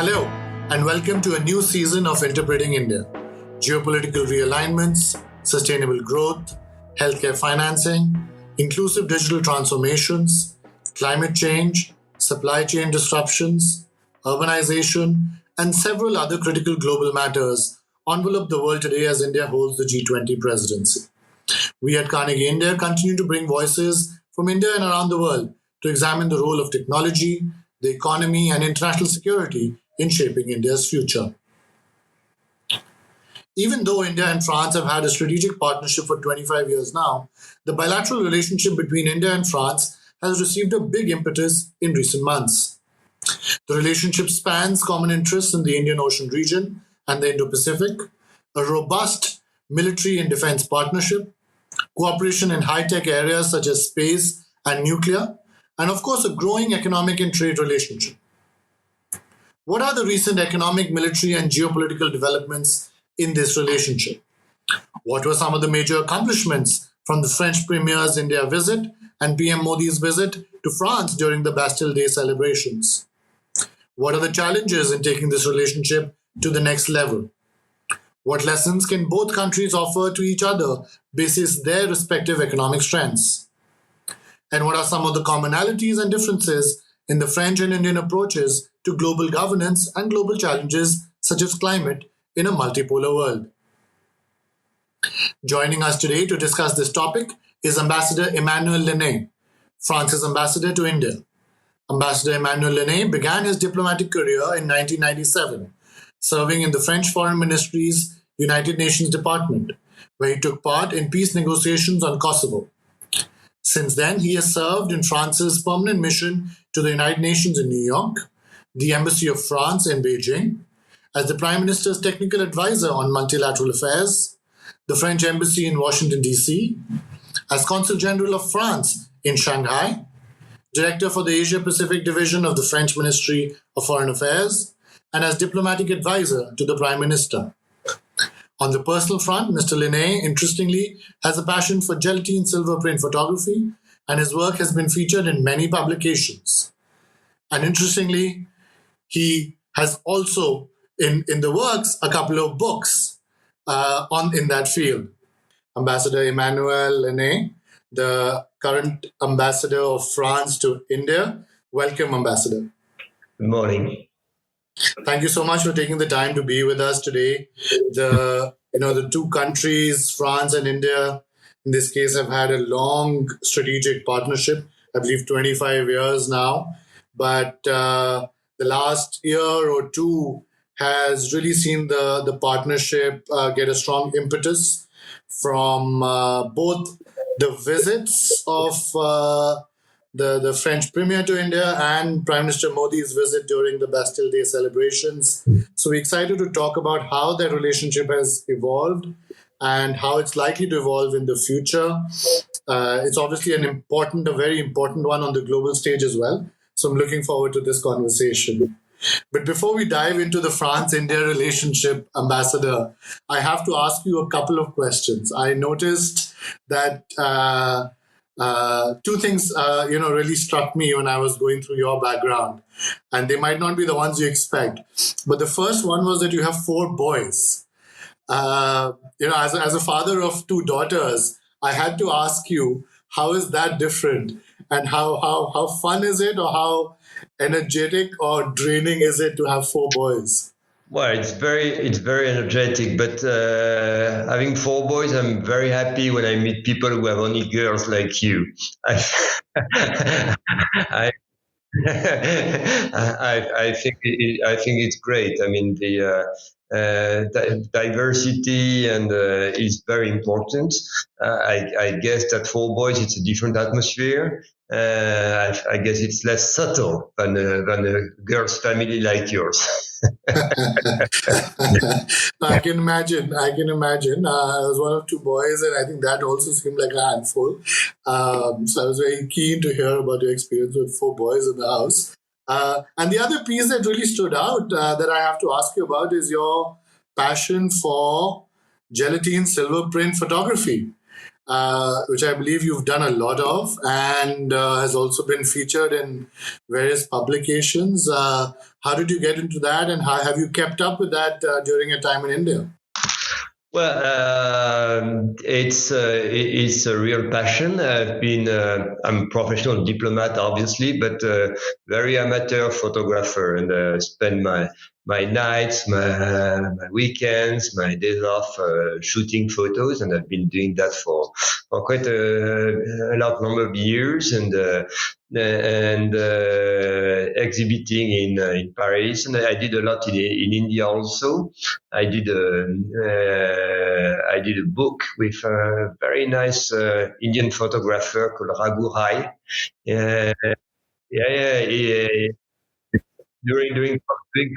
Hello, and welcome to a new season of Interpreting India. Geopolitical realignments, sustainable growth, healthcare financing, inclusive digital transformations, climate change, supply chain disruptions, urbanization, and several other critical global matters envelop the world today as India holds the G20 presidency. We at Carnegie India continue to bring voices from India and around the world to examine the role of technology, the economy, and international security in shaping India's future. Even though India and France have had a strategic partnership for 25 years now, the bilateral relationship between India and France has received a big impetus in recent months. The relationship spans common interests in the Indian Ocean region and the Indo-Pacific, a robust military and defense partnership, cooperation in high-tech areas such as space and nuclear, and of course, a growing economic and trade relationship. What are the recent economic, military, and geopolitical developments in this relationship? What were some of the major accomplishments from the French Premier's India visit and PM Modi's visit to France during the Bastille Day celebrations? What are the challenges in taking this relationship to the next level? What lessons can both countries offer to each other basis their respective economic strengths? And what are some of the commonalities and differences in the French and Indian approaches to global governance and global challenges such as climate in a multipolar world? Joining us today to discuss this topic is Ambassador Emmanuel Lenain, France's ambassador to India. Ambassador Emmanuel Lenain began his diplomatic career in 1997, serving in the French Foreign Ministry's United Nations Department, where he took part in peace negotiations on Kosovo. Since then, he has served in France's permanent mission to the United Nations in New York, the Embassy of France in Beijing, as the Prime Minister's technical advisor on multilateral affairs, the French Embassy in Washington, D.C., as Consul General of France in Shanghai, Director for the Asia-Pacific Division of the French Ministry of Foreign Affairs, and as diplomatic advisor to the Prime Minister. On the personal front, Mr. Lenain, interestingly, has a passion for gelatine silver print photography, and his work has been featured in many publications. And interestingly, he has also in the works a couple of books in that field. Ambassador Emmanuel Lenain, the current ambassador of France to India. Welcome, Ambassador. Good morning. Thank you so much for taking the time to be with us today. The two countries, France and India, in this case, have had a long strategic partnership, I believe 25 years now. But the last year or two has really seen the partnership get a strong impetus from both the visits of the French Premier to India and Prime Minister Modi's visit during the Bastille Day celebrations. So we're excited to talk about how that relationship has evolved and how it's likely to evolve in the future. It's obviously a very important one on the global stage as well. So I'm looking forward to this conversation. But before we dive into the France-India relationship, Ambassador, I have to ask you a couple of questions. I noticed that two things, really struck me when I was going through your background, and they might not be the ones you expect. But the first one was that you have 4 boys. As a father of 2 daughters, I had to ask you, how is that different? And how fun is it, or how energetic or draining is it to have 4 boys? Well, it's very energetic, but having 4 boys, I'm very happy when I meet people who have only girls like you. I think it's great. I mean, the diversity and is very important. I guess that 4 boys, it's a different atmosphere. I guess it's less subtle than a girl's family like yours. I can imagine. I was one of 2 boys, and I think that also seemed like a handful. So I was very keen to hear about your experience with 4 boys in the house. And the other piece that really stood out that I have to ask you about is your passion for gelatine silver print photography. which I believe you've done a lot of, and has also been featured in various publications. How did you get into that, and how have you kept up with that during your time in India? Well, it's a real passion. I'm a professional diplomat, obviously, but very amateur photographer, and spend my nights, my weekends, my days off shooting photos, and I've been doing that for quite a large number of years, and exhibiting in Paris, and I did a lot in India also. I did I did a book with a very nice Indian photographer called Raghu Rai. Uh, yeah, during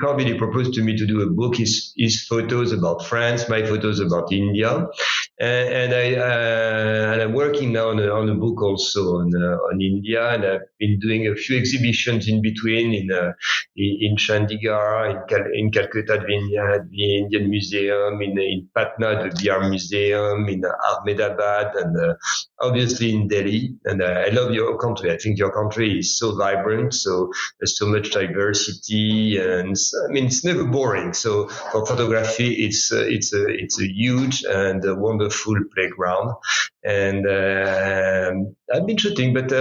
COVID, he proposed to me to do a book, his photos about France, my photos about India, and I'm working now on a book also on India, and I've been doing a few exhibitions in between in Chandigarh, in Calcutta, the Indian Museum, in Patna, the Bihar Museum, in Ahmedabad, and obviously in Delhi. And I love your country. I think your country is so vibrant, so there's so much diversity, and I mean it's never boring. So for photography, it's a huge and a wonderful playground, and I've been shooting, but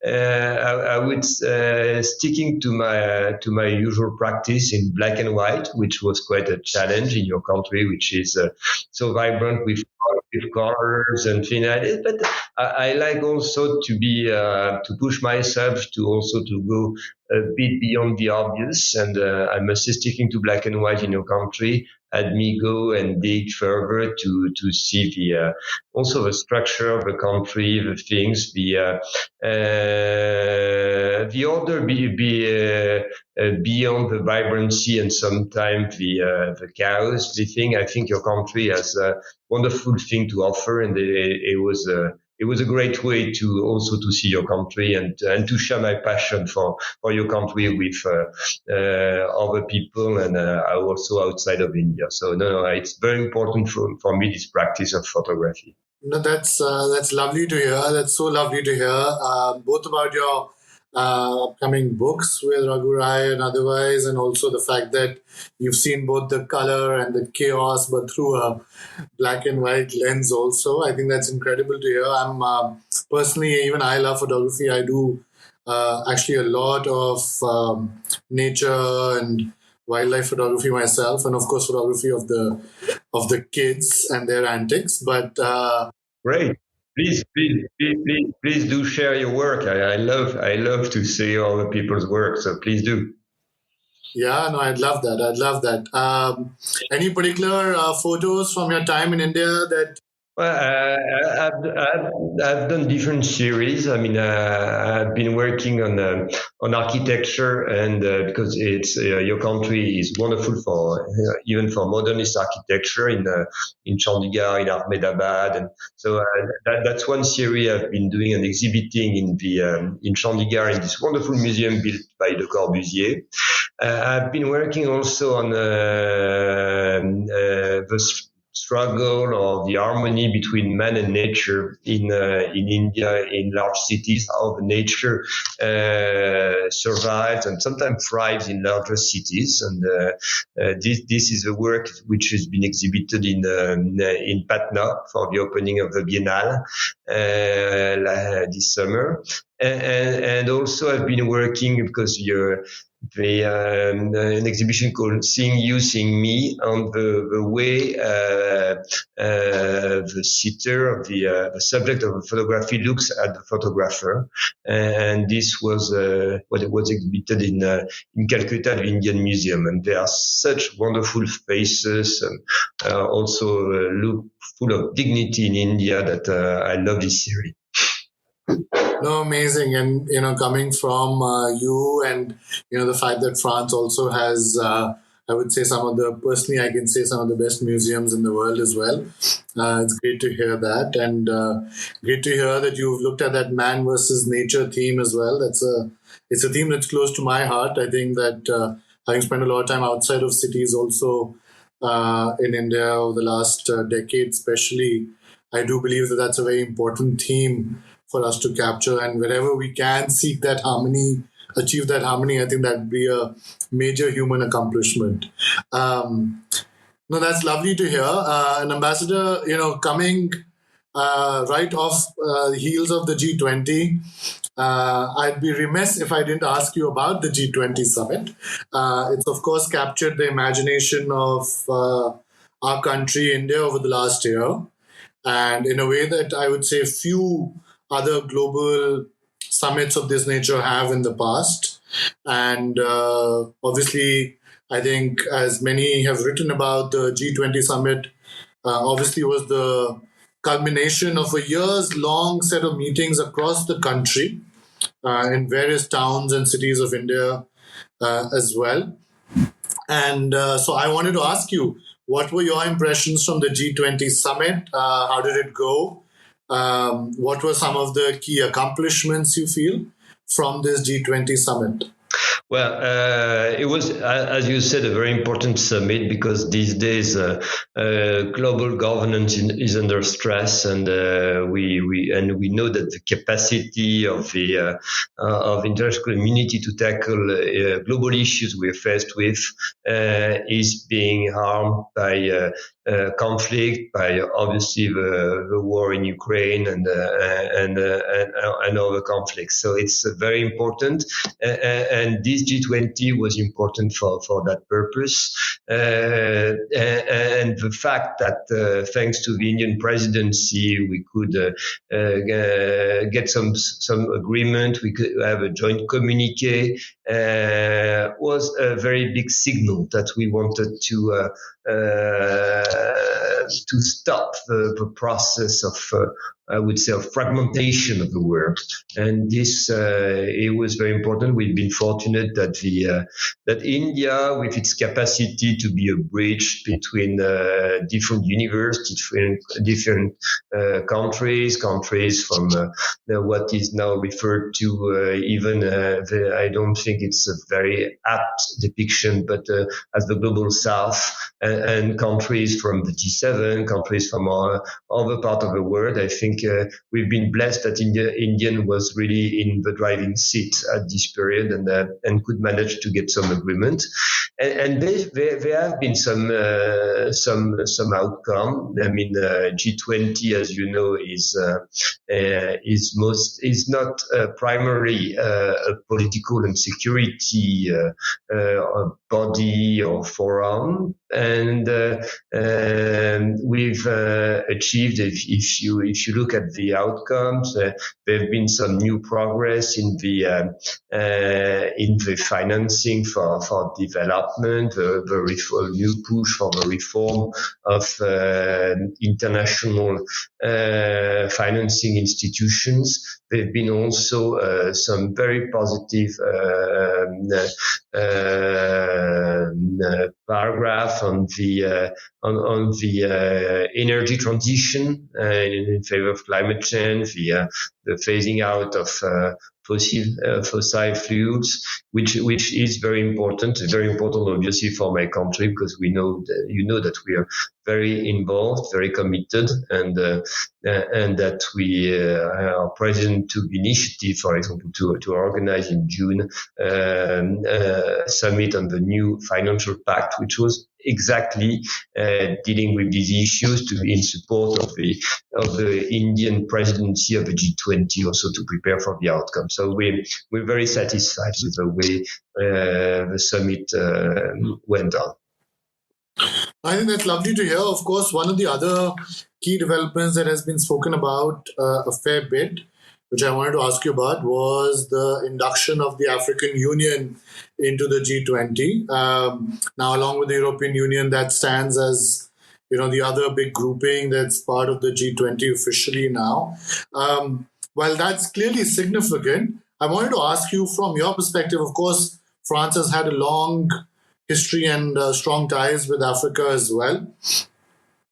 I would sticking to my usual practice in black and white, which was quite a challenge in your country, which is so vibrant with colors and finales. But I like also to be to push myself to also to go a bit beyond the obvious, and I must say sticking to black and white in your country had me go and dig further to see the also the structure of the country, the things, the order beyond the vibrancy, and sometimes the chaos. The thing, I think your country has a wonderful thing to offer, and it was a great way to also to see your country, and to share my passion for your country with other people, and also outside of India. So no, it's very important for me, this practice of photography. No, that's lovely to hear. That's so lovely to hear. Both about your upcoming books with Raghu Rai and otherwise, and also the fact that you've seen both the color and the chaos, but through a black and white lens also. I think that's incredible to hear. I'm personally, even I love photography. I do actually a lot of nature and wildlife photography myself, and of course photography of the kids and their antics. But Great. Please do share your work. I love to see other people's work. So please do. yeah, no, I'd love that. I'd love that. Any particular photos from your time in India that? Well, I've done different series. I mean, I've been working on architecture, and because it's your country is wonderful for even for modernist architecture in Chandigarh, in Ahmedabad, and so that's one series I've been doing and exhibiting in Chandigarh, in this wonderful museum built by Le Corbusier. I've been working also on the struggle or the harmony between man and nature in India, in large cities, how the nature survives and sometimes thrives in larger cities. And this is a work which has been exhibited in Patna for the opening of the Biennale this summer. And also I've been working, because an exhibition called Seeing You, Seeing Me, on the way the sitter of the subject of the photography looks at the photographer, and this was what it was exhibited in Calcutta, the Indian Museum, and there are such wonderful faces, and also look full of dignity in India, that I love this series. No, amazing. And, coming from you, and, the fact that France also has, I would say personally, I can say some of the best museums in the world as well. It's great to hear that. And great to hear that you've looked at that man versus nature theme as well. It's a theme that's close to my heart. I think that having spent a lot of time outside of cities also in India over the last decade, especially, I do believe that that's a very important theme for us to capture. And wherever we can seek that harmony, achieve that harmony, I think that would be a major human accomplishment. Um, no, that's lovely to hear. An ambassador, coming right off the heels of the G20. I'd be remiss if I didn't ask you about the G20 summit. It's, of course, captured the imagination of our country, India, over the last year. And in a way that I would say few other global summits of this nature have in the past. And obviously, I think as many have written about, the G20 summit obviously was the culmination of a years long set of meetings across the country in various towns and cities of India as well. And so I wanted to ask you, what were your impressions from the G20 summit? How did it go? What were some of the key accomplishments you feel from this G20 summit? Well, it was, as you said, a very important summit because these days global governance is under stress, and we know that the capacity of the international community to tackle global issues we're faced with is being harmed by conflict, by obviously the war in Ukraine and other conflicts. So it's very important, and this G20 was important for that purpose. And the fact that thanks to the Indian presidency, we could get some agreement, we could have a joint communique, was a very big signal that we wanted to stop the process of I would say, of fragmentation of the world. And this, it was very important. We've been fortunate that that India, with its capacity to be a bridge between different universes, different countries from what is now referred to I don't think it's a very apt depiction, but as the global South and countries from the G7, countries from other part of the world. I think we've been blessed that Indian was really in the driving seat at this period and could manage to get some agreement. And there have been some outcome. I mean, G20, as you know, is not primarily a political and security body or forum. And we've achieved, if you look at the outcomes, there have been some new progress in the financing for development, the new push for the reform of international financing institutions. There have been also some very positive paragraph on the energy transition in favor of climate change, the phasing out of fossil fuels, which is very important. Very important, obviously, for my country, because we know that we are very involved, very committed, and that our president took initiative, for example, to organize in June a summit on the new financial pact, which was exactly dealing with these issues in support of the Indian presidency of the G20, also to prepare for the outcome. So we're very satisfied with the way the summit went on. I think that's lovely to hear. Of course, one of the other key developments that has been spoken about a fair bit, which I wanted to ask you about, was the induction of the African Union into the G20. Now, along with the European Union, that stands as the other big grouping that's part of the G20 officially now. While that's clearly significant, I wanted to ask you from your perspective. Of course, France has had a long history and strong ties with Africa as well,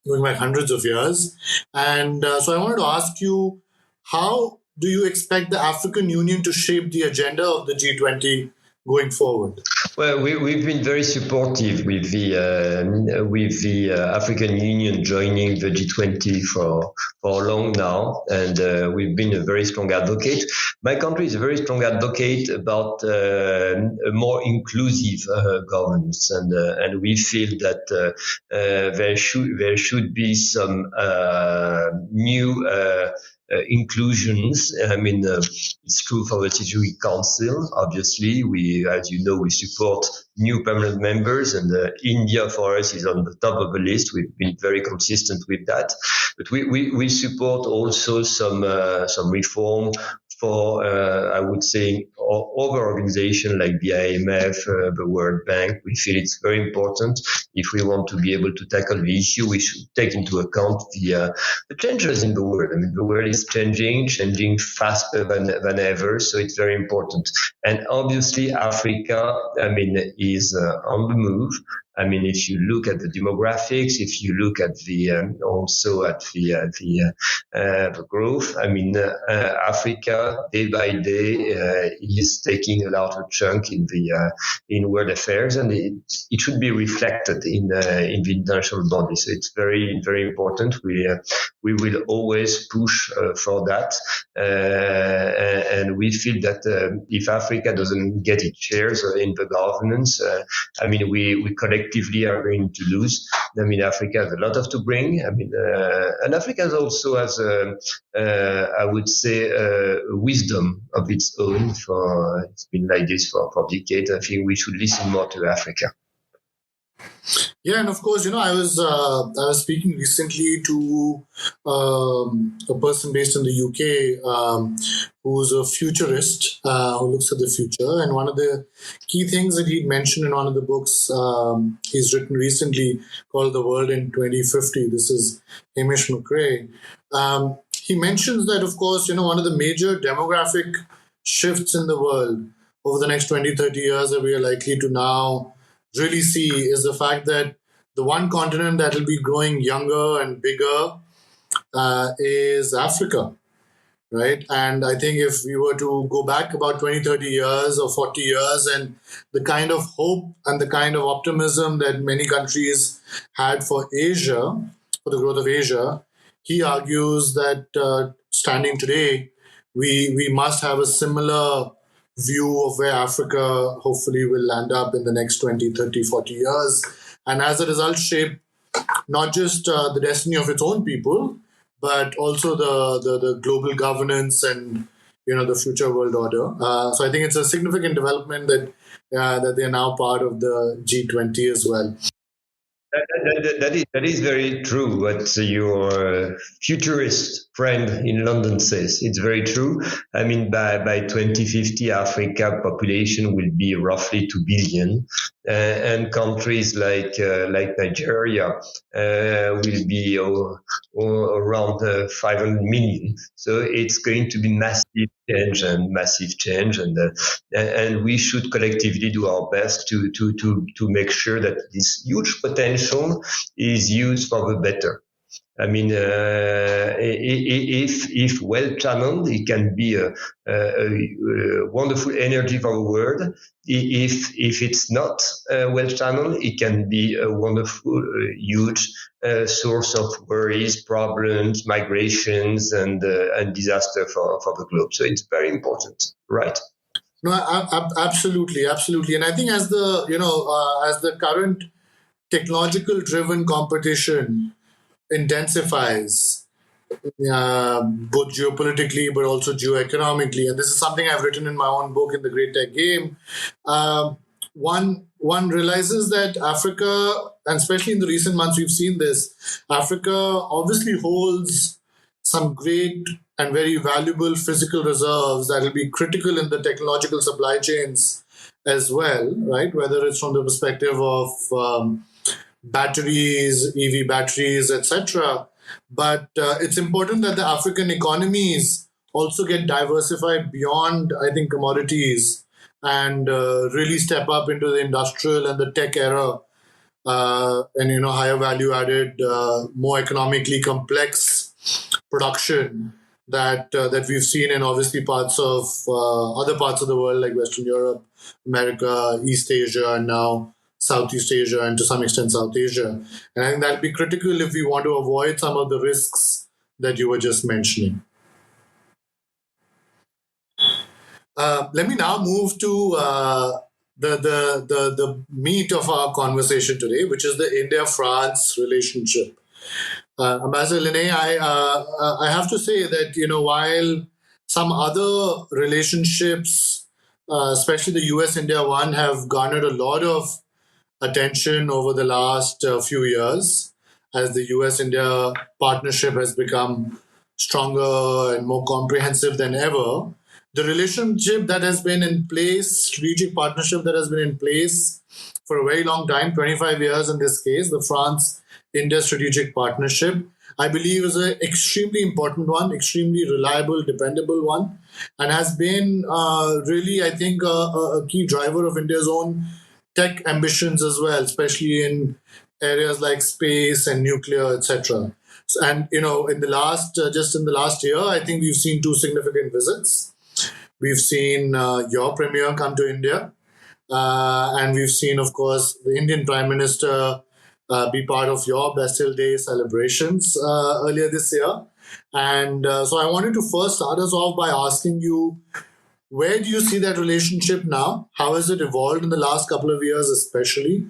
going back hundreds of years. And so I wanted to ask you, how do you expect the African Union to shape the agenda of the G20 going forward? Well, we've been very supportive with the African Union joining the G20 for long now, and we've been a very strong advocate. My country is a very strong advocate about a more inclusive governance, and we feel that there should be some new. Inclusions. I mean, it's true for the Security Council. Obviously, as you know, we support new permanent members, and India for us is on the top of the list. We've been very consistent with that, but we support also some reform for, I would say, other organizations like the IMF, the World Bank. We feel it's very important. If we want to be able to tackle the issue, we should take into account the changes in the world. I mean, the world is changing faster than ever, so it's very important. And obviously, Africa, I mean, is on the move. I mean, if you look at the demographics, if you look at also at the growth, I mean, Africa day by day is taking a larger chunk in world affairs, and it should be reflected in the international body. So it's very, very important. We will always push for that, and we feel that if Africa doesn't get its shares in the governance, I mean, we collectively are going to lose. I mean, Africa has a lot of to bring. I mean, and Africa also has, I would say, wisdom of its own. It's been like this for decades. I think we should listen more to Africa. Yeah, and of course, I was speaking recently to a person based in the UK who's a futurist who looks at the future, and one of the key things that he mentioned in one of the books he's written recently called "The World in 2050." This is Hamish McRae. He mentions that, of course, one of the major demographic shifts in the world over the next 20, 30 years that we are likely to now really see is the fact that the one continent that will be growing younger and bigger is Africa, right? And I think if we were to go back about 20, 30 years or 40 years, and the kind of hope and the kind of optimism that many countries had for Asia, for the growth of Asia, he argues that standing today, we must have a similar view of where Africa hopefully will land up in the next 20, 30, 40 years. And as a result, shape not just the destiny of its own people, but also the global governance and the future world order. So I think it's a significant development that they are now part of the G20 as well. That is very true. What your futurist friend in London says, it's very true. I mean, by 2050, Africa population will be roughly 2 billion, and countries like Nigeria will be around 500 million. So it's going to be massive change, and we should collectively do our best to make sure that this huge potential is used for the better. I mean, if well channeled, it can be a wonderful energy for the world. If it's not well channeled, it can be a wonderful, huge source of worries, problems, migrations, and disaster for the globe. So it's very important, right? No, absolutely, and I think as the current technological-driven competition intensifies, both geopolitically but also geoeconomically, and this is something I've written in my own book, In the Great Tech Game. One realizes that Africa, and especially in the recent months we've seen this, Africa obviously holds some great and very valuable physical reserves that will be critical in the technological supply chains as well, right? Whether it's from the perspective of batteries, EV batteries, etc. But it's important that the African economies also get diversified beyond, I think, commodities and really step up into the industrial and the tech era, and higher value added, more economically complex production that we've seen in obviously parts of other parts of the world like Western Europe, America, East Asia, and now Southeast Asia, and to some extent South Asia. And I think that'll be critical if we want to avoid some of the risks that you were just mentioning. Let me now move to the meat of our conversation today, which is the India-France relationship. Ambassador Lenain, I have to say that while some other relationships, especially the U.S.-India one, have garnered a lot of attention over the last few years, as the U.S.-India partnership has become stronger and more comprehensive than ever. The relationship that has been in place, strategic partnership that has been in place for a very long time, 25 years in this case, the France-India strategic partnership, I believe is an extremely important one, extremely reliable, dependable one, and has been really, I think, a key driver of India's own tech ambitions as well, especially in areas like space and nuclear, etc. And in the last year, I think we've seen two significant visits. We've seen your premier come to India, and we've seen, of course, the Indian Prime Minister be part of your Bastille Day celebrations earlier this year. And so I wanted to first start us off by asking you, where do you see that relationship now? How has it evolved in the last couple of years especially?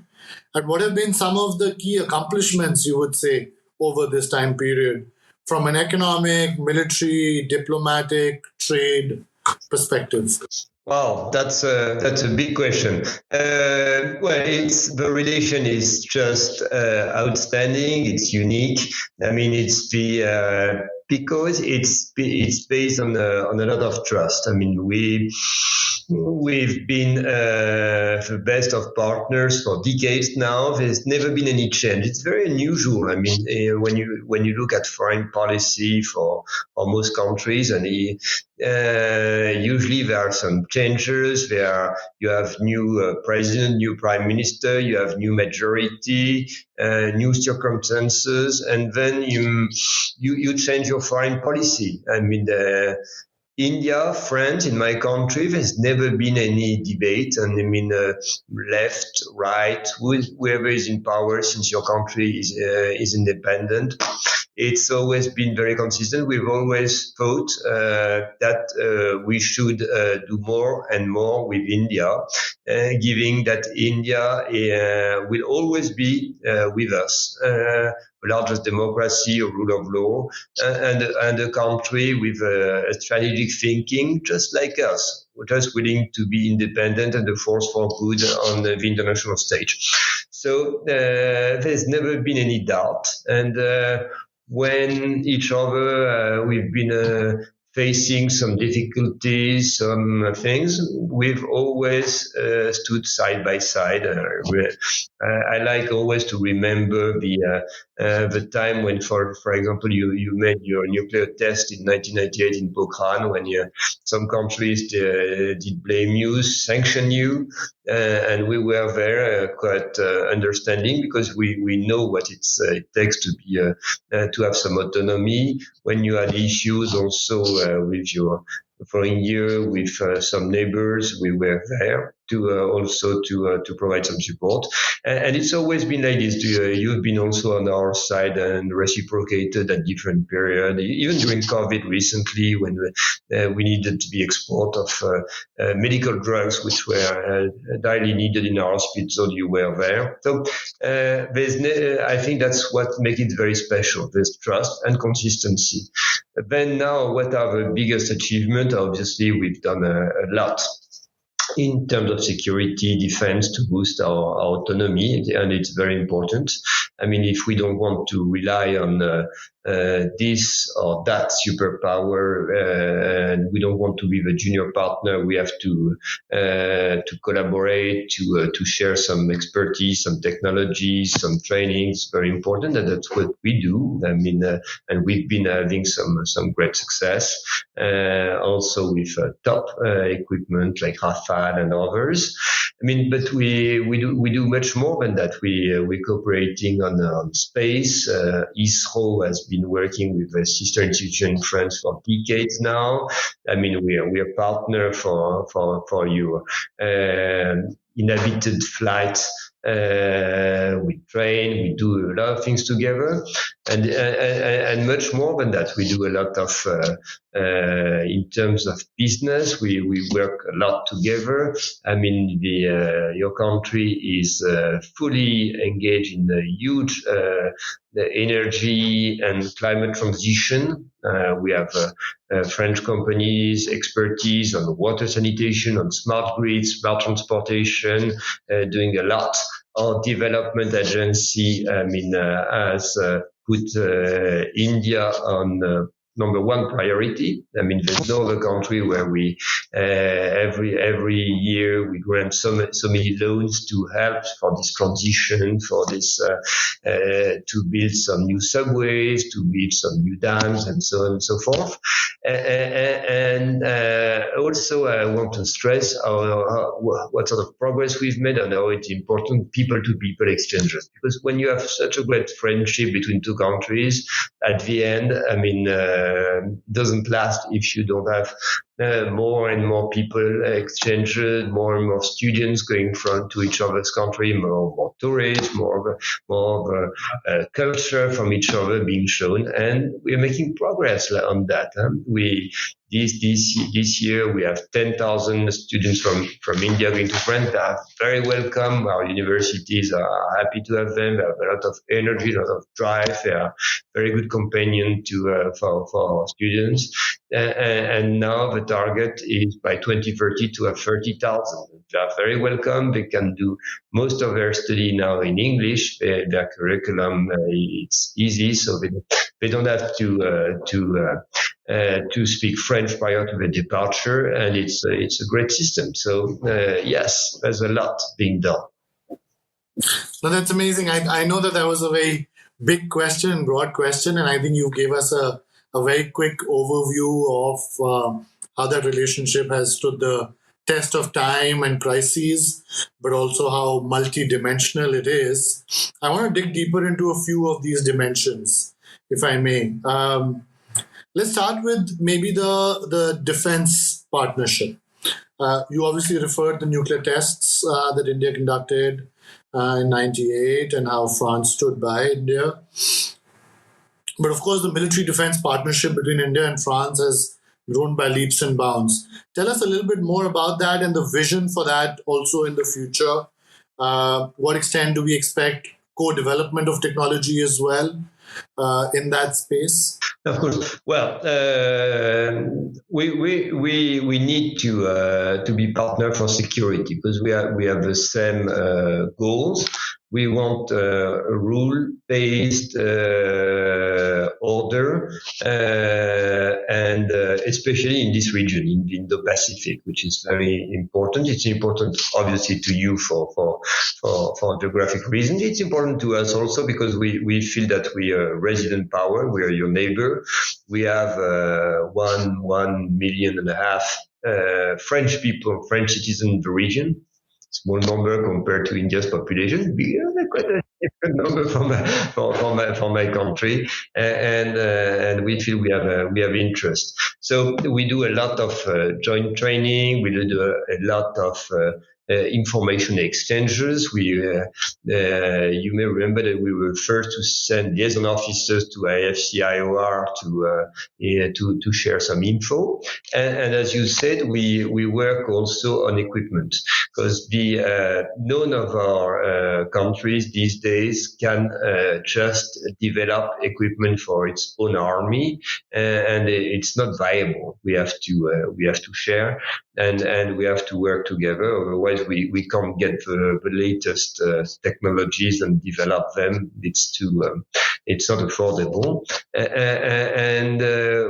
And what have been some of the key accomplishments, you would say, over this time period from an economic, military, diplomatic, trade perspective? Wow, that's a big question. Well, the relation is just outstanding. It's unique. I mean, it's because it's based on a lot of trust. I mean, we've been the best of partners for decades now. There's never been any change. It's very unusual. I mean, when you look at foreign policy for most countries, and usually there are some changes. You have new president, new prime minister, you have new majority, new circumstances, and then you change your foreign policy. I mean, India, France, in my country, there's never been any debate. And I mean, left, right, whoever is in power since your country is independent. It's always been very consistent. We've always thought that we should do more and more with India, given that India will always be with us. The largest democracy, a rule of law, and a country with a strategic thinking, just like us. We're just willing to be independent and a force for good on the international stage. So there's never been any doubt. And when each other we've been facing some difficulties, some things, we've always stood side by side. I like always to remember the time when, for example, you made your nuclear test in 1998 in Pokhran, when some countries did blame you, sanction you, and we were there quite understanding, because we know what it takes to have some autonomy. When you had issues also with your following year with some neighbors, we were there to provide some support, and it's always been like this. You've been also on our side and reciprocated at different periods, even during COVID recently, when we needed to be export of medical drugs which were direly needed in our hospital. You were there. So I think that's what makes it very special. There's trust and consistency. Then now, what are the biggest achievements? Obviously, we've done a lot in terms of security, defense, to boost our autonomy, and it's very important. I mean, if we don't want to rely on this or that superpower, and we don't want to be the junior partner, we have to collaborate, to share some expertise, some technologies, some training. It's very important, and that's what we do. I mean, and we've been having some great success, also with top equipment like Rafale and others. I mean, but we do much more than that. We're cooperating on space. ISRO has been working with a sister institution in France for decades now. I mean, we are partner for your inhabited flights. We train, we do a lot of things together, and much more than that. We do a lot of in terms of business. We work a lot together. I mean, your country is fully engaged in the huge the energy and climate transition. We have French companies, expertise on water sanitation, on smart grids, smart transportation, doing a lot. Our development agency, has put India on number one priority. I mean, there's no other country where we every year we grant so many loans to help for this transition, for this to build some new subways, to build some new dams, and so on and so forth. And also, I want to stress what sort of progress we've made and how it's important people-to-people exchanges. Because when you have such a great friendship between two countries, at the end, it doesn't last if you don't have more and more people exchanged, more and more students going to each other's country, more tourists, more of a culture from each other being shown, and we are making progress on that. This year we have 10,000 students from India going to France. They are very welcome. Our universities are happy to have them. They have a lot of energy, a lot of drive. They are very good companion for our students. And now the target is by 2030 to have 30,000. They are very welcome. They can do most of their study now in English. Their curriculum it's easy, so they don't have to speak French prior to the departure, and it's a great system. So yes, there's a lot being done. So that's amazing. I know that was a very big question, broad question, and I think you gave us a very quick overview of how that relationship has stood the test of time and crises, but also how multidimensional it is. I want to dig deeper into a few of these dimensions, if I may. Let's start with maybe the defense partnership. You obviously referred the nuclear tests that India conducted in 98 and how France stood by India. But of course, the military defense partnership between India and France has grown by leaps and bounds. Tell us a little bit more about that and the vision for that also in the future. What extent do we expect co-development of technology as well in that space? Of course. Well, we need to be partner for security because we have the same goals. We want a rule-based order, and especially in this region, in the Indo-Pacific, which is very important. It's important, obviously, to you for geographic reasons. It's important to us also because we feel that we are resident power. We are your neighbor. We have 1.5 million French people, French citizens in the region. Small number compared to India's population, quite a different number for my country, and we feel we have interest. So we do a lot of joint training. We do a lot of information exchanges. You may remember that we were first to send liaison officers to IFC IOR to share some info. And as you said, we work also on equipment because none of our countries these days can just develop equipment for its own army, and it's not viable. We have to share. And we have to work together. Otherwise, we can't get the latest technologies and develop them. It's not affordable. And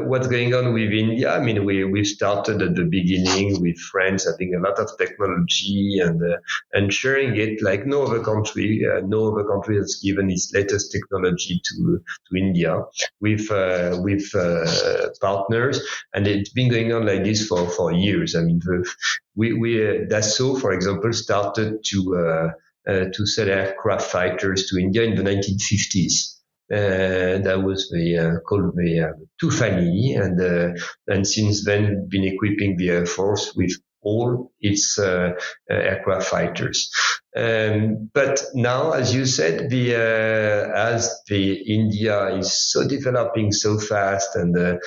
what's going on with India? I mean, we started at the beginning with France having a lot of technology and sharing it like no other country. No other country has given its latest technology to India with partners, and it's been going on like this for years. I mean, Dassault, for example, started to to sell aircraft fighters to India in the 1950s. That was called the Tufani, and since then been equipping the Air Force with all its aircraft fighters. But now, as you said, as the India is so developing so fast and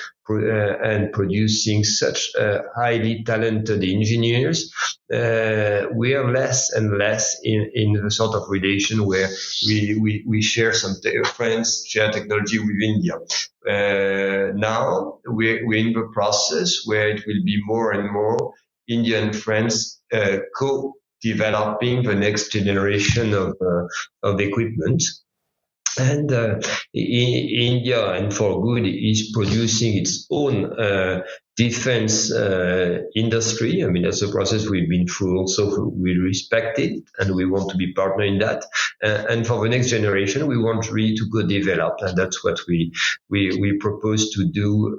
producing such highly talented engineers, we are less and less in the sort of relation where we share some friends, share technology with India. Now we're in the process where it will be more and more India and France co-developing the next generation of equipment. And India, and for good, is producing its own defense industry. I mean, that's a process we've been through also. We respect it and we want to be partner in that. And for the next generation, we want really to go develop. And that's what we propose to do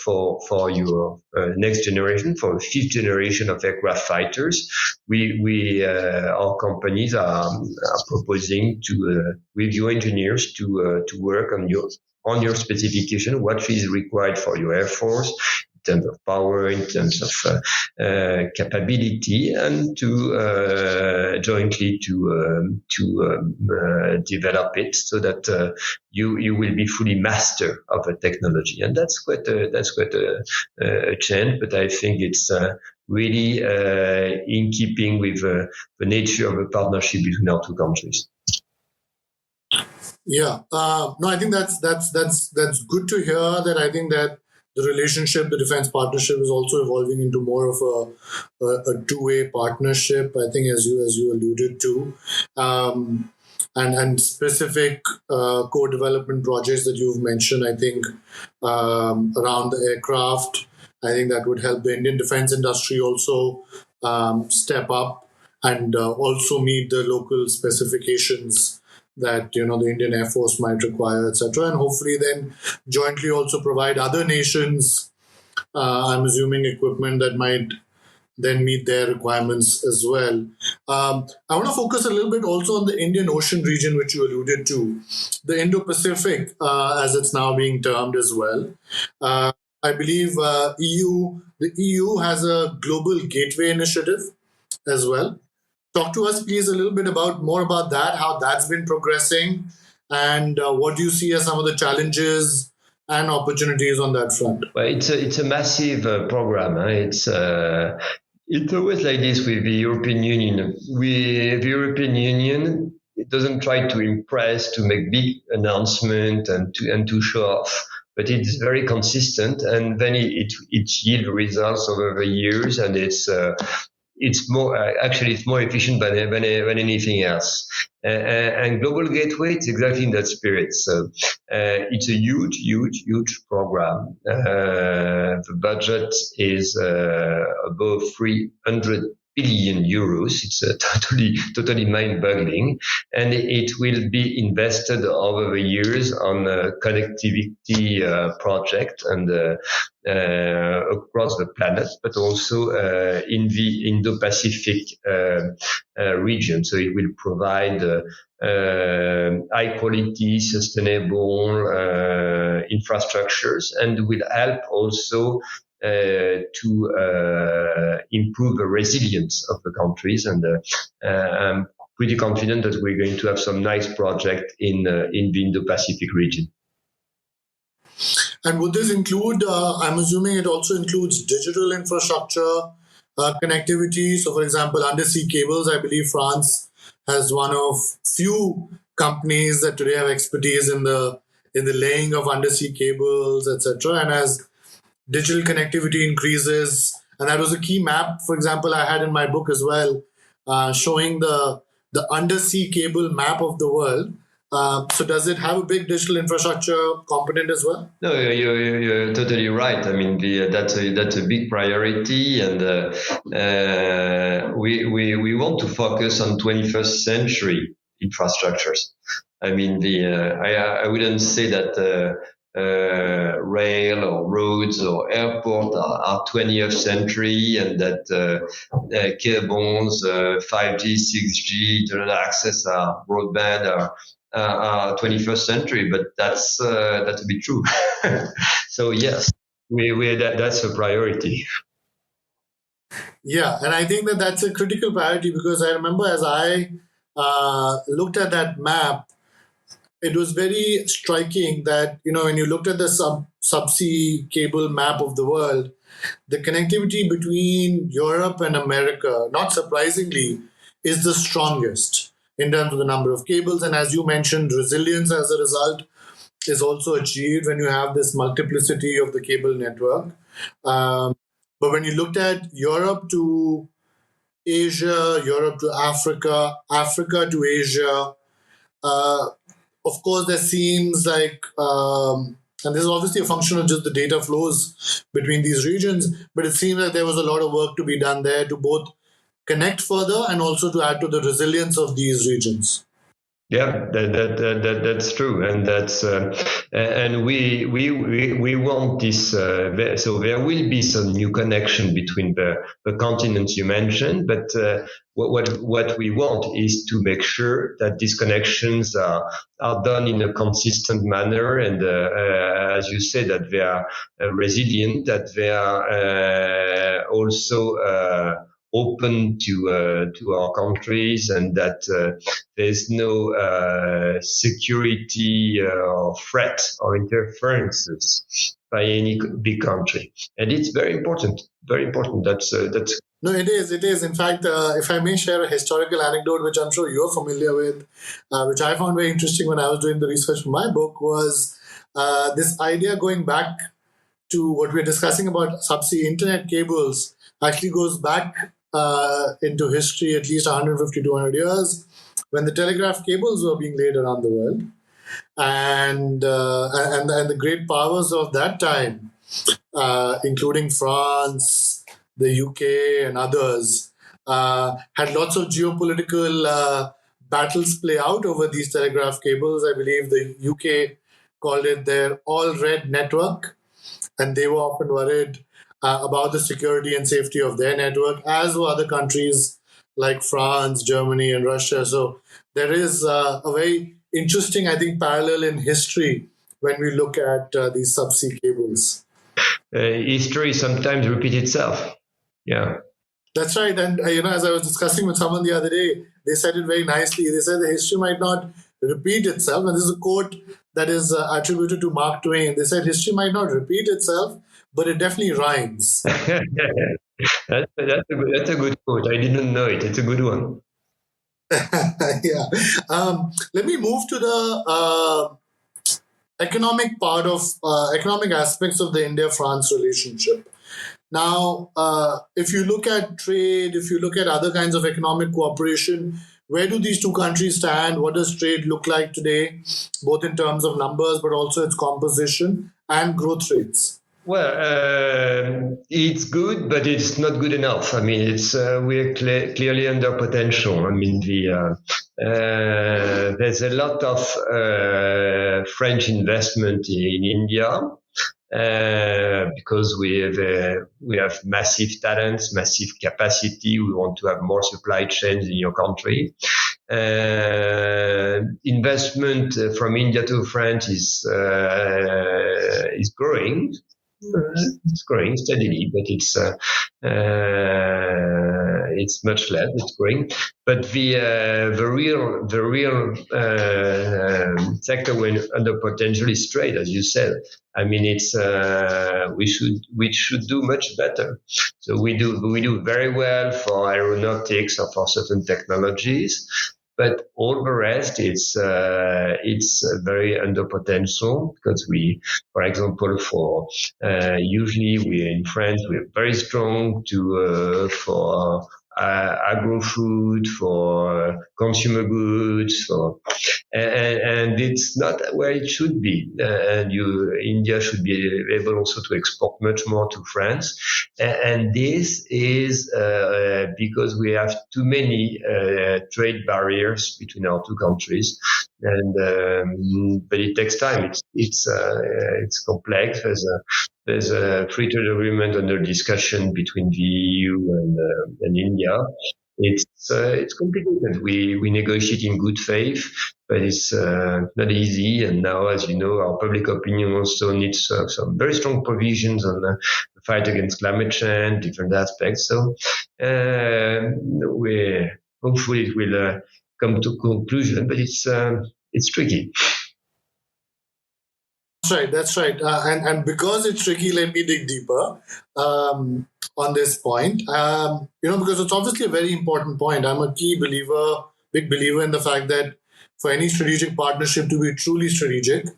for your next generation, for the fifth generation of aircraft fighters. Our companies are proposing to with your engineers to work on your specification, what is required for your Air Force in terms of power, in terms of capability, and to jointly to develop it so that you will be fully master of the technology. And that's quite a change, but I think it's really in keeping with the nature of a partnership between our two countries. Yeah, no, I think that's good to hear. That I think that the relationship, the defense partnership, is also evolving into more of a two-way partnership. I think, as you alluded to, and specific co-development projects that you've mentioned. I think around the aircraft, I think that would help the Indian defense industry also step up and also meet the local specifications that the Indian Air Force might require, etc., and hopefully then jointly also provide other nations, I'm assuming, equipment that might then meet their requirements as well. I want to focus a little bit also on the Indian Ocean region, which you alluded to, the Indo-Pacific, as it's now being termed as well. I believe the EU has a global gateway initiative as well. Talk to us, please, a little bit more about that, how that's been progressing, and what do you see as some of the challenges and opportunities on that front? Well, it's a massive program. It's always like this with the European Union. The European Union, it doesn't try to impress, to make big announcement and to show off, but it's very consistent, and then it yields results over the years, and it's more efficient than anything else. And Global Gateway, it's exactly in that spirit. So it's a huge program. The budget is above 300 billion euros. It's totally mind-boggling, and it will be invested over the years on a connectivity project and across the planet, but also in the Indo-Pacific region. So it will provide high quality, sustainable infrastructures, and will help also to improve the resilience of the countries. And I'm pretty confident that we're going to have some nice project in the Indo-Pacific region. And would this include, I'm assuming it also includes digital infrastructure, connectivity. So, for example, undersea cables, I believe France has one of few companies that today have expertise in the laying of undersea cables, etc. And as digital connectivity increases, and that was a key map, for example, I had in my book as well, showing the undersea cable map of the world. So does it have a big digital infrastructure component as well? No, you're totally right. I mean, that's a big priority, and we want to focus on 21st century infrastructures. I mean, I wouldn't say that rail or roads or airport are 20th century, and that cables, 5G, 6G, internet access, broadband are 21st century. But that's a bit true. So yes, that's a priority. Yeah, and I think that that's a critical priority because I remember as I looked at that map, it was very striking that when you looked at the subsea cable map of the world, the connectivity between Europe and America, not surprisingly, is the strongest in terms of the number of cables. And as you mentioned, resilience as a result is also achieved when you have this multiplicity of the cable network. But when you looked at Europe to Asia, Europe to Africa, Africa to Asia, uh, of course, there seems like, and this is obviously a function of just the data flows between these regions, but it seems like there was a lot of work to be done there to both connect further and also to add to the resilience of these regions. Yeah, that's true, and and we want this. So there will be some new connection between the continents you mentioned, but what we want is to make sure that these connections are done in a consistent manner, and as you say, that they are resilient, that they are also open to our countries, and that there's no security or threat or interferences by any big country, and it's very important. Very important. That's No, it is. It is. In fact, if I may share a historical anecdote, which I'm sure you're familiar with, which I found very interesting when I was doing the research for my book, was this idea going back to what we're discussing about subsea internet cables actually goes back into history at least 150, 200 years when the telegraph cables were being laid around the world. And the great powers of that time, including France, the UK, and others, had lots of geopolitical battles play out over these telegraph cables. I believe the UK called it their all red network, and they were often worried about the security and safety of their network, as were other countries like France, Germany, and Russia. So there is a very interesting, I think, parallel in history when we look at these subsea cables. History sometimes repeats itself. Yeah. That's right. And, as I was discussing with someone the other day, they said it very nicely. They said the history might not repeat itself. And this is a quote that is attributed to Mark Twain. They said history might not repeat itself, but it definitely rhymes. That's a good quote. I didn't know it. It's a good one. Yeah. Let me move to the economic part of economic aspects of the India-France relationship. Now, if you look at trade, if you look at other kinds of economic cooperation, where do these two countries stand? What does trade look like today, both in terms of numbers, but also its composition and growth rates? Well, it's good, but it's not good enough. I mean, it's we're clearly under potential. I mean, there's a lot of French investment in India. Because we have massive talents, massive capacity. We want to have more supply chains in your country. Investment from India to France is growing. It's growing steadily, but it's much less. It's growing, but the real sector when under potential is trade, as you said. I mean, it's we should do much better. So we do very well for aeronautics or for certain technologies. But all the rest, it's very under potential because for example, usually we in France we're very strong for agro-food, for consumer goods, and it's not where it should be. And India should be able also to export much more to France. And this is because we have too many trade barriers between our two countries. And but it takes time. It's complex. There's a free trade agreement under discussion between the EU and India. It's complicated. We negotiate in good faith, but it's not easy. And now, as you know, our public opinion also needs some very strong provisions on the fight against climate change, different aspects. So we hopefully it will come to conclusion, but it's tricky. That's right. And because it's tricky, let me dig deeper on this point. Because it's obviously a very important point. I'm a big believer in the fact that for any strategic partnership to be truly strategic,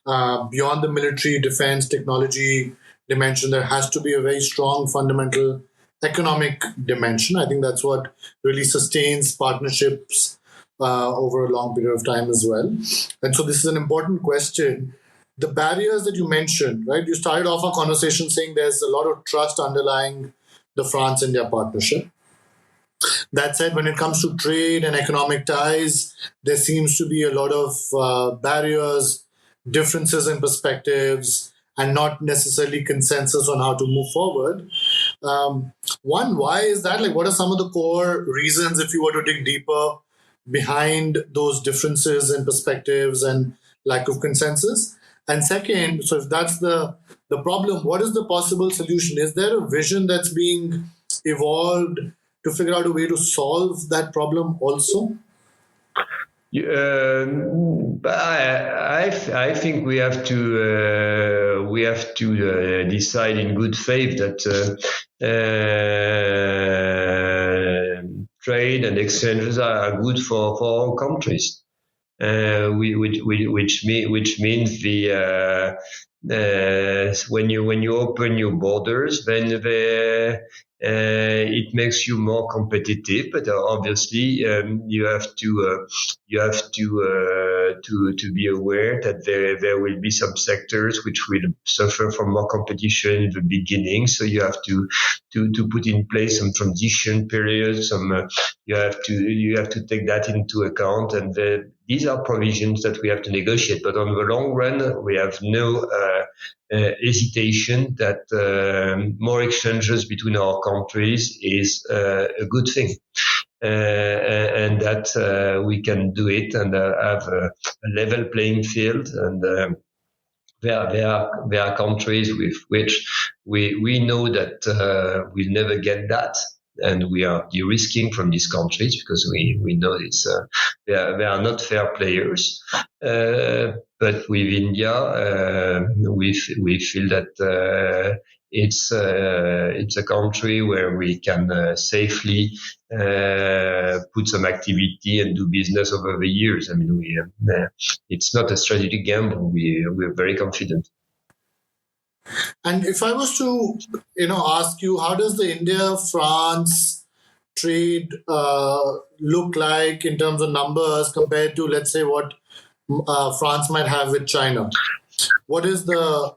beyond the military, defense, technology dimension, there has to be a very strong fundamental economic dimension. I think that's what really sustains partnerships over a long period of time as well. And so this is an important question. The barriers that you mentioned, right? You started off our conversation saying there's a lot of trust underlying the France-India partnership. That said, when it comes to trade and economic ties, there seems to be a lot of barriers, differences in perspectives, and not necessarily consensus on how to move forward. One, why is that? Like, what are some of the core reasons, if you were to dig deeper, behind those differences in perspectives and lack of consensus? And second, so if that's the problem, what is the possible solution? Is there a vision that's being evolved to figure out a way to solve that problem also? I think we have to decide in good faith that trade and exchanges are good for all countries. Which means when you open your borders, then it makes you more competitive. But obviously, you have to be aware that there will be some sectors which will suffer from more competition in the beginning. So you have to put in place some transition periods. You have to take that into account, and these are provisions that we have to negotiate. But on the long run, we have no hesitation that more exchanges between our countries is a good thing. And that we can do it and have a level playing field. And there are countries with which we know that we'll never get that. And we are de-risking from these countries because we know they are not fair players. But with India, we feel that it's a country where we can safely put some activity and do business over the years. I mean, it's not a strategic gamble. We're very confident. And if I was to, ask you, how does the India-France trade look like in terms of numbers compared to, let's say, what France might have with China? What is the?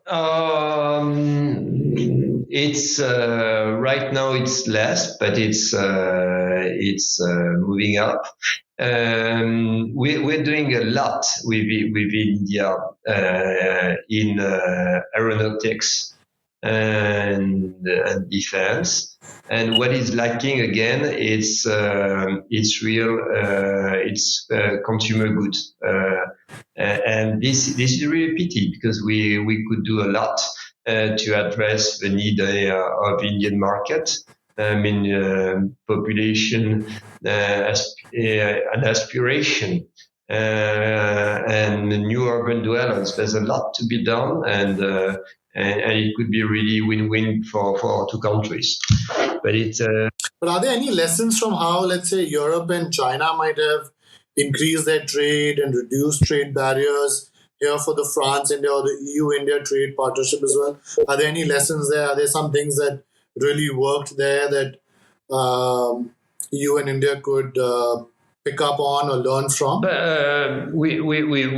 It's right now it's less, but it's moving up. We're doing a lot with India in aeronautics and defense. And what is lacking again, it's consumer goods. And this is really a pity because we could do a lot to address the need of Indian market. I mean, population, an aspiration, and new urban dwellers. There's a lot to be done, and it could be really win-win for two countries. But But are there any lessons from how, let's say, Europe and China might have increased their trade and reduced trade barriers here for the France-India or the EU-India trade partnership as well? Are there any lessons there? Are there some things that really worked there that you and India could pick up on or learn from? But we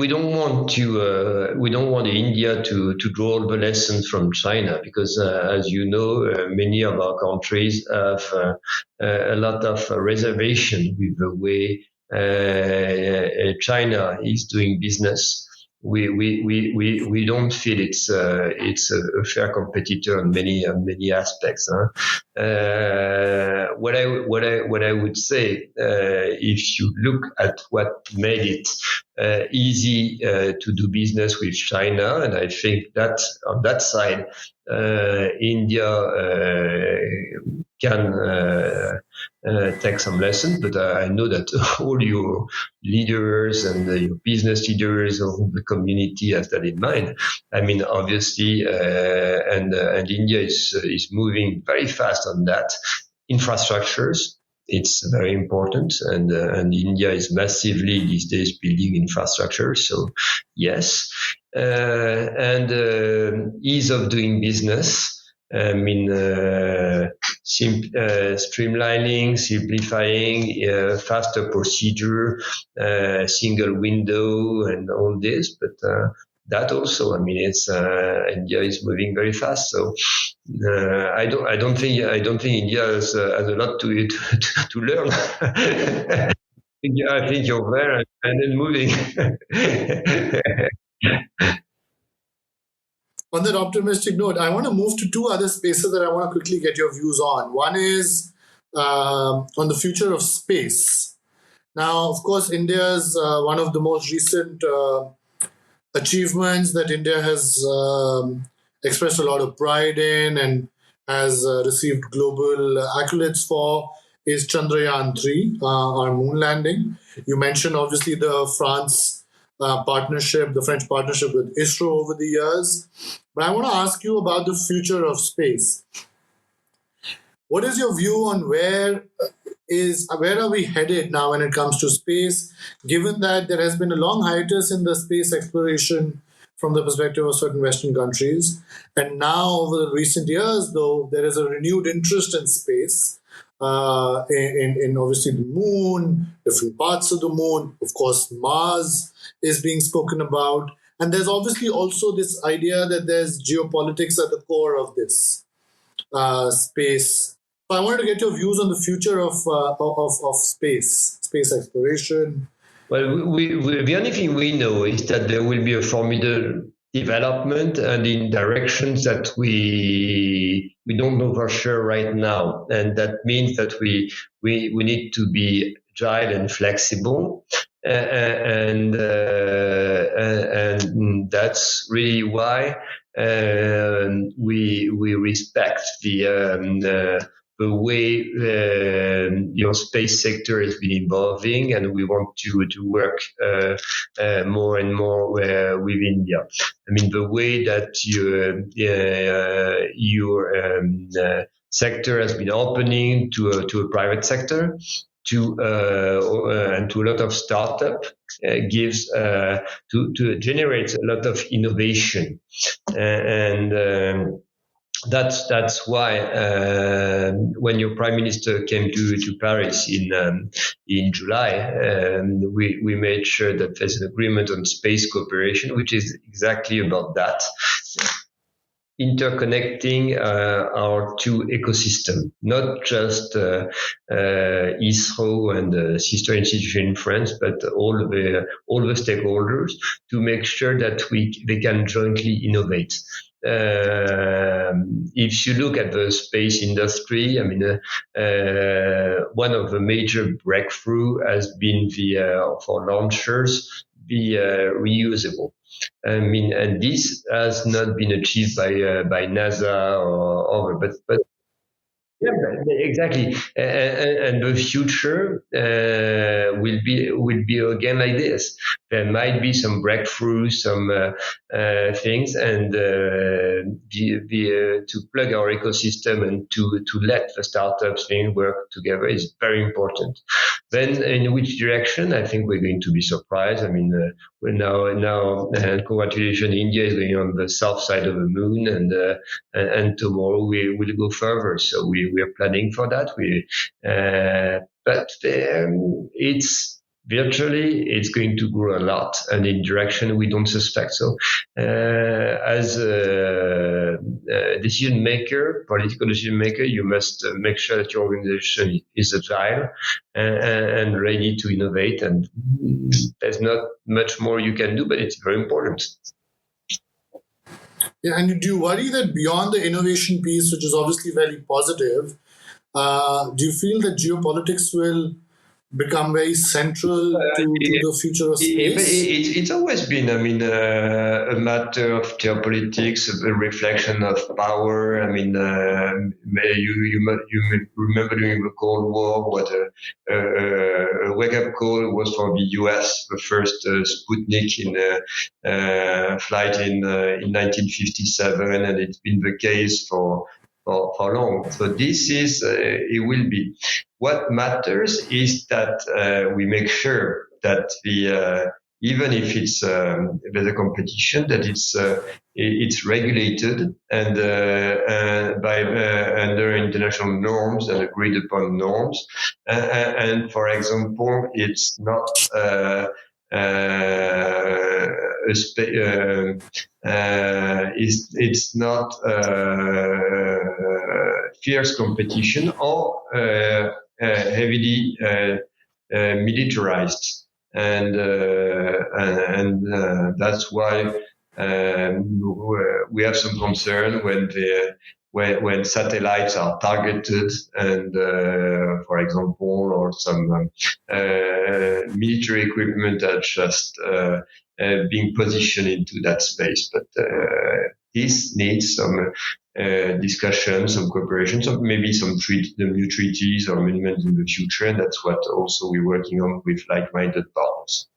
don't want to we don't want India to draw all the lessons from China because as you know many of our countries have a lot of reservation with the way China is doing business. We don't feel it's a fair competitor on many aspects. Huh? What I would say, if you look at what made it easy to do business with China, and I think that on that side, India can take some lessons, but I know that all your leaders and your business leaders of the community has that in mind. I mean, obviously, and India is moving very fast on that. Infrastructures, it's very important, and India is massively these days building infrastructure. So yes, and ease of doing business. I mean, streamlining, simplifying, faster procedure, single window, and all this. But that also, I mean, it's India is moving very fast. So I don't think India has a lot to learn. I think you're there and then moving. On that optimistic note, I want to move to two other spaces that I want to quickly get your views on. One is on the future of space. Now, of course, India's one of the most recent achievements that India has expressed a lot of pride in and has received global accolades for is Chandrayaan 3, our moon landing. You mentioned obviously the French partnership with ISRO over the years. But I want to ask you about the future of space. What is your view on where are we headed now when it comes to space, given that there has been a long hiatus in the space exploration from the perspective of certain Western countries, and now over the recent years, though, there is a renewed interest in space, in obviously the moon, different parts of the moon, of course Mars is being spoken about. And there's obviously also this idea that there's geopolitics at the core of this space. So I wanted to get your views on the future of space exploration. Well, the only thing we know is that there will be a formidable development and in directions that we don't know for sure right now, and that means that we need to be agile and flexible. And that's really why we respect the way your space sector has been evolving, and we want to work more and more with India. I mean, the way that your sector has been opening to a private sector, and to a lot of startup gives to generate a lot of innovation, and that's why when your prime minister came to Paris in July, we made sure that there's an agreement on space cooperation, which is exactly about that. Interconnecting our two ecosystems, not just ISRO and the sister institution in France, but all the stakeholders, to make sure that they can jointly innovate. If you look at the space industry, I mean, one of the major breakthrough has been for launchers, the reusable. I mean, and this has not been achieved by NASA or other, but yeah, exactly. And the future will be again like this. There might be some breakthroughs, some things, and to plug our ecosystem and to let the startups thing work together is very important. Then, in which direction? I think we're going to be surprised. I mean, we're now, congratulations, India is going on the south side of the moon, and tomorrow we will go further. So we are planning for that. but it's going to grow a lot and in direction we don't suspect. So, as a decision maker, political decision maker, you must make sure that your organization is agile and ready to innovate. And there's not much more you can do, but it's very important. Yeah, and do you worry that beyond the innovation piece, which is obviously very positive, do you feel that geopolitics will become very central to the future of space? It's always been, I mean, a matter of geopolitics, a reflection of power. I mean, you may remember during the Cold War what a wake-up call was for the U.S. The first Sputnik in flight in 1957, and it's been the case for long. So this is it will be. What matters is that we make sure that the even if it's there's a competition, that it's regulated and by under international norms and agreed upon norms. And for example, it's not. It's not fierce competition or heavily militarized, and that's why we have some concern when satellites are targeted and, for example, or some military equipment are just being positioned into that space. But this needs some discussion, some cooperation, maybe some new treaties or amendments in the future, and that's what also we're working on with like-minded partners.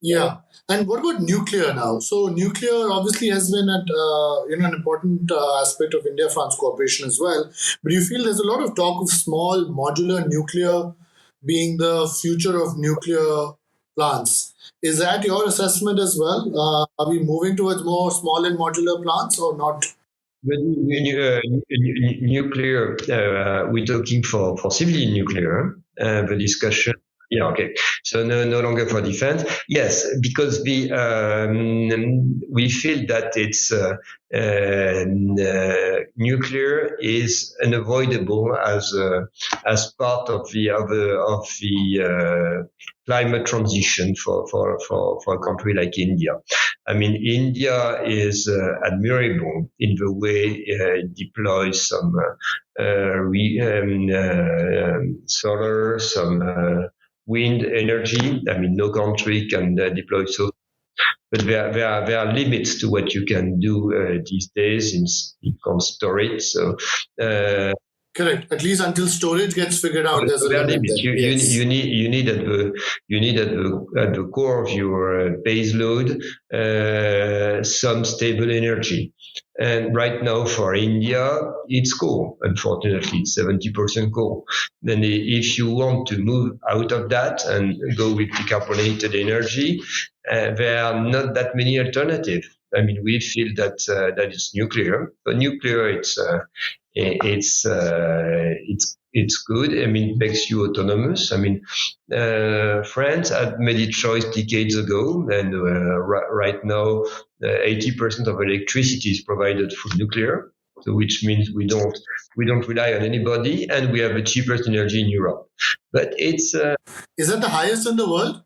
Yeah. And what about nuclear now? So nuclear obviously has been an important aspect of India-France cooperation as well. But you feel there's a lot of talk of small modular nuclear being the future of nuclear plants. Is that your assessment as well? Are we moving towards more small and modular plants or not? Nuclear, we're talking for civilian nuclear, the discussion. Yeah, okay. So no longer for defense. Yes, because we feel that it's nuclear is unavoidable as part of the climate transition for a country like India. I mean, India is admirable in the way it deploys some solar, some wind energy. I mean, no country can deploy so, but there are limits to what you can do these days in storage. So. Correct. At least until storage gets figured out, there's a limit there. You need at the core of your base load some stable energy. And right now for India, it's coal. Unfortunately, it's 70% coal. Then if you want to move out of that and go with decarbonated energy, there are not that many alternatives. I mean, we feel that it's nuclear. But nuclear, it's good. I mean, it makes you autonomous. I mean, France had made its choice decades ago, and right now, 80% of electricity is provided through nuclear. So, which means we don't rely on anybody, and we have the cheapest energy in Europe. But it's is that the highest in the world?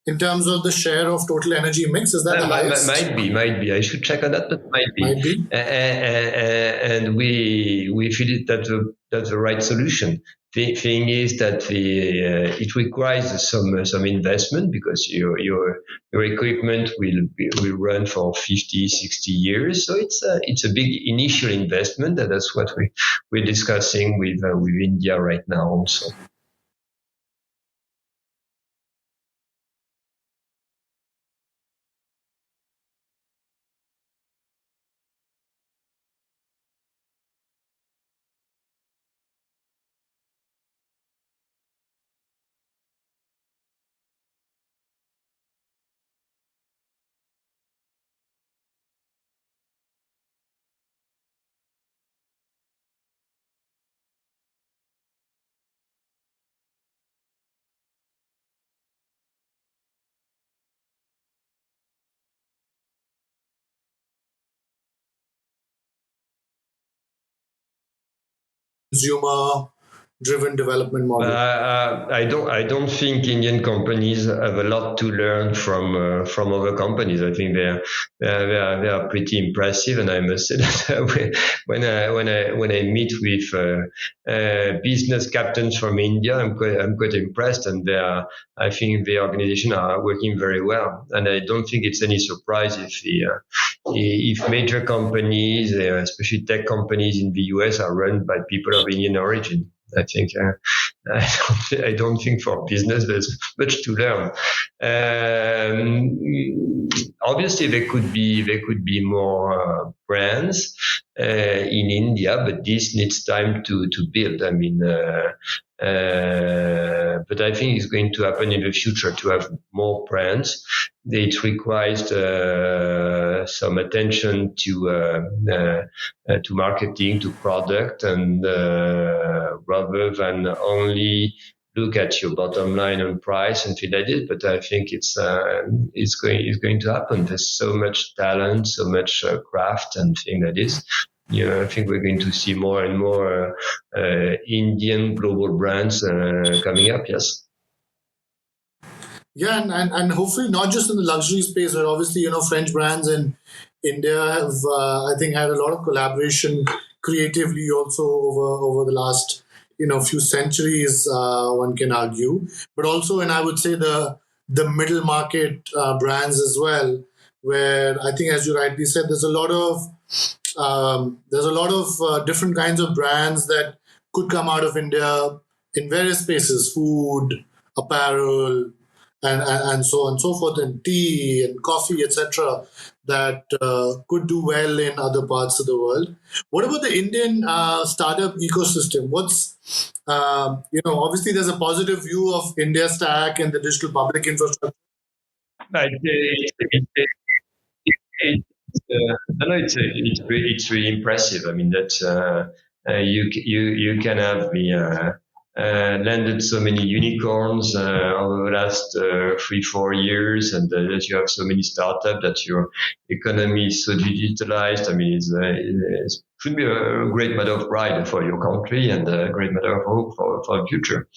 In terms of the share of total energy mix, is that the highest? Might be. I should check on that, but might be. Might be. And we feel that's the right solution. The thing is that it requires some investment because your equipment will run for 50, 60 years. So it's a big initial investment, and that's what we're discussing with India right now also. consumer-driven development model? I don't think Indian companies have a lot to learn from other companies. I think they are pretty impressive, and I must say that when I meet with business captains from India, I'm quite impressed, and I think the organization are working very well, and I don't think it's any surprise if major companies, especially tech companies in the US, are run by people of Indian origin. I think I don't think for business there's much to learn. Obviously, there could be more brands in India, but this needs time to build. I mean, but I think it's going to happen in the future to have more brands. It requires some attention to marketing, to product, and rather than only look at your bottom line and price and things like this. But I think it's going to happen. There's so much talent, so much craft and things like this. I think we're going to see more and more Indian global brands coming up. Yes. Yeah, and hopefully not just in the luxury space, but obviously, French brands in India have, I think, had a lot of collaboration creatively also over the last, few centuries, one can argue. But also, and I would say the middle market brands as well, where I think, as you rightly said, there's a lot of different kinds of brands that could come out of India in various spaces: food, apparel, and so on and so forth, and tea and coffee, etc., that could do well in other parts of the world. What about the Indian startup ecosystem? Obviously there's a positive view of India Stack and the digital public infrastructure. But no, it's really impressive. I mean that you can have landed so many unicorns over the last 3-4 years, and that you have so many startups, that your economy is so digitalized. I mean, it should be a great matter of pride for your country, and a great matter of hope for the future.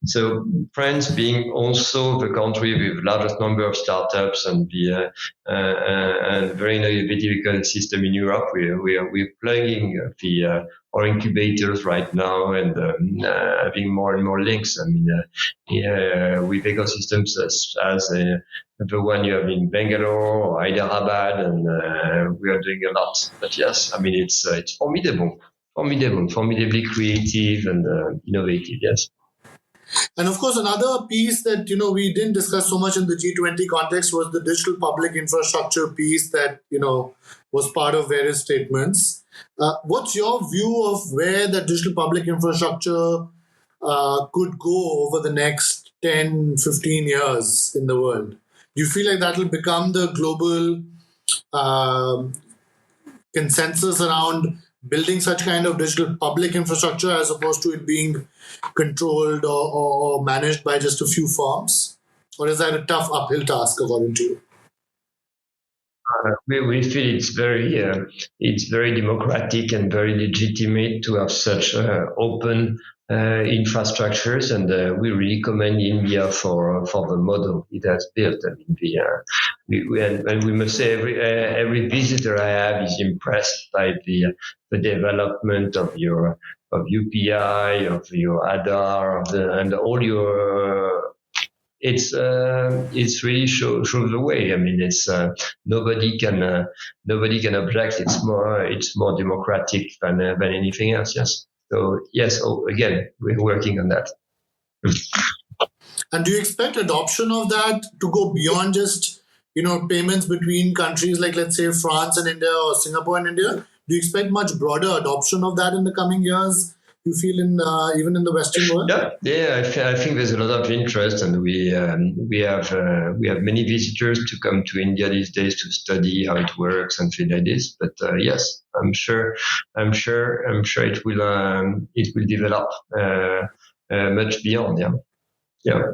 So France, being also the country with largest number of startups and the and very innovative ecosystem in Europe, we're plugging our incubators right now, and having more and more links. I mean, with ecosystems as the one you have in Bangalore or Hyderabad, and we are doing a lot. But yes, I mean, it's formidably creative and innovative. Yes. And of course, another piece that we didn't discuss so much in the G20 context was the digital public infrastructure piece that was part of various statements. What's your view of where the digital public infrastructure could go over the next 10, 15 years in the world? Do you feel like that will become the global consensus around building such kind of digital public infrastructure, as opposed to it being controlled or managed by just a few firms? Or is that a tough uphill task, according to you? We feel it's very democratic and very legitimate to have such open infrastructures, and we really commend India for the model it has built. I mean, and we must say every visitor I have is impressed by the development of your UPI, of your Aadhaar, and all your. It's really shows the way. I mean, it's nobody can object. It's more democratic than anything else. Yes. So yes, again, we're working on that. And do you expect adoption of that to go beyond just payments between countries like, let's say, France and India, or Singapore and India? Do you expect much broader adoption of that in the coming years? You feel even in the Western world? Yeah. I think there's a lot of interest, and we have many visitors to come to India these days to study how it works and things like this. But yes, I'm sure it will develop much beyond. Yeah.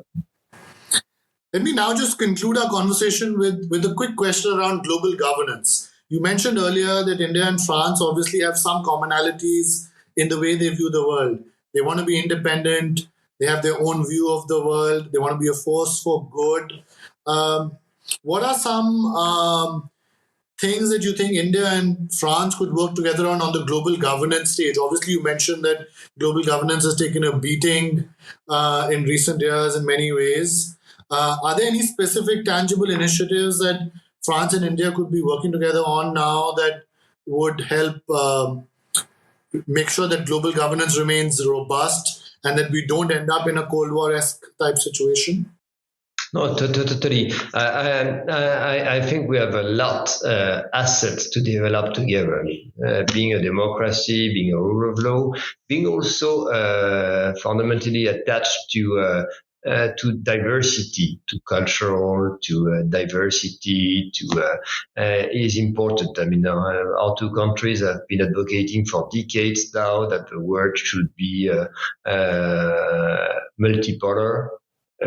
Let me now just conclude our conversation with a quick question around global governance. You mentioned earlier that India and France obviously have some commonalities in the way they view the world. They want to be independent. They have their own view of the world. They want to be a force for good. What are some things that you think India and France could work together on the global governance stage? Obviously, you mentioned that global governance has taken a beating in recent years in many ways. Are there any specific tangible initiatives that France and India could be working together on now that would help make sure that global governance remains robust and that we don't end up in a Cold War-esque type situation? No, totally. I think we have a lot assets to develop together. I mean, being a democracy, being a rule of law, being also fundamentally attached to diversity, to cultural, to diversity, is important. I mean, our two countries have been advocating for decades now that the world should be multipolar,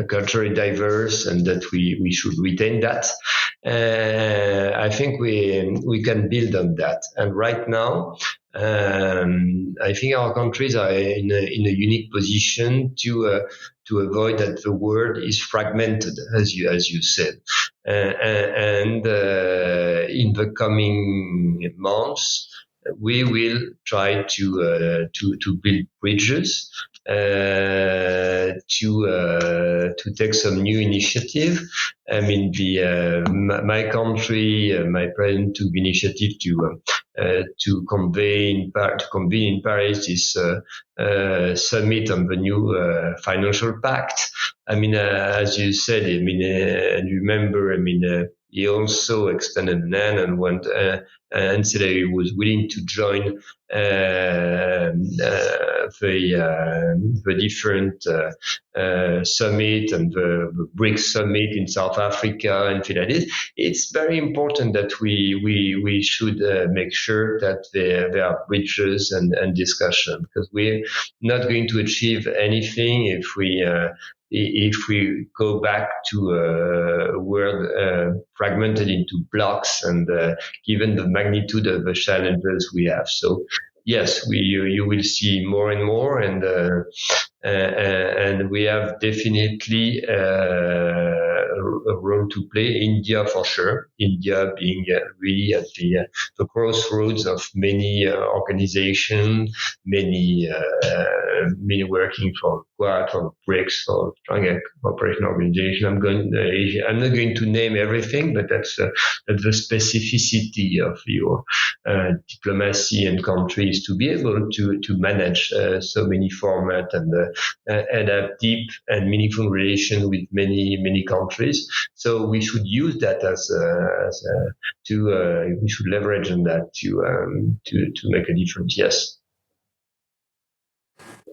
culturally diverse, and that we should retain that. I think we can build on that. And right now, I think our countries are in a unique position to avoid that the world is fragmented, as you said. And in the coming months, we will try to build bridges, to take some new initiative. I mean, my country, my president took the initiative to convene in Paris this summit on the new financial pact. I mean, as you said, I mean, and remember, I mean, he also extended an hand and went and said that he was willing to join the different summit and the BRICS summit in South Africa and things like this. It's very important that we should make sure that there are bridges and discussion, because we're not going to achieve anything if we go back to a world fragmented into blocks, and given the magnitude of the challenges we have. So yes, you will see more and more, and we have definitely a role to play. India, for sure. India being really at the crossroads of many organizations, many working for Quad, for BRICS, for Shanghai Cooperation Organization. I'm not going to name everything, but that's the specificity of your diplomacy and countries to be able to manage so many formats and have deep and meaningful relation with many countries. So we should use that we should leverage on that to make a difference. Yes.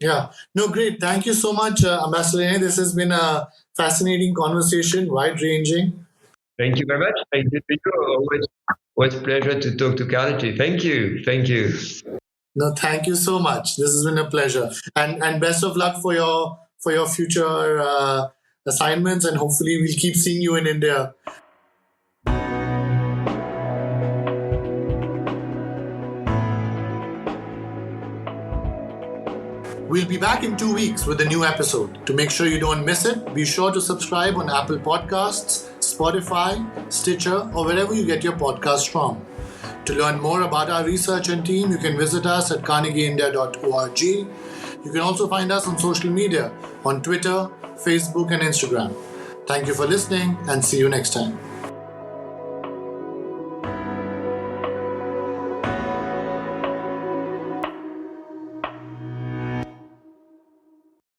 Yeah. No, great. Thank you so much, Ambassador Lenain. This has been a fascinating conversation, wide-ranging. Thank you very much. Thank you. Always pleasure to talk to Carnegie. Thank you. No, thank you so much. This has been a pleasure. And best of luck for your future assignments, and hopefully we'll keep seeing you in India. We'll be back in 2 weeks with a new episode. To make sure you don't miss it, be sure to subscribe on Apple Podcasts, Spotify, Stitcher, or wherever you get your podcasts from. To learn more about our research and team, you can visit us at carnegieindia.org. You can also find us on social media on Twitter, Facebook, and Instagram. Thank you for listening, and see you next time.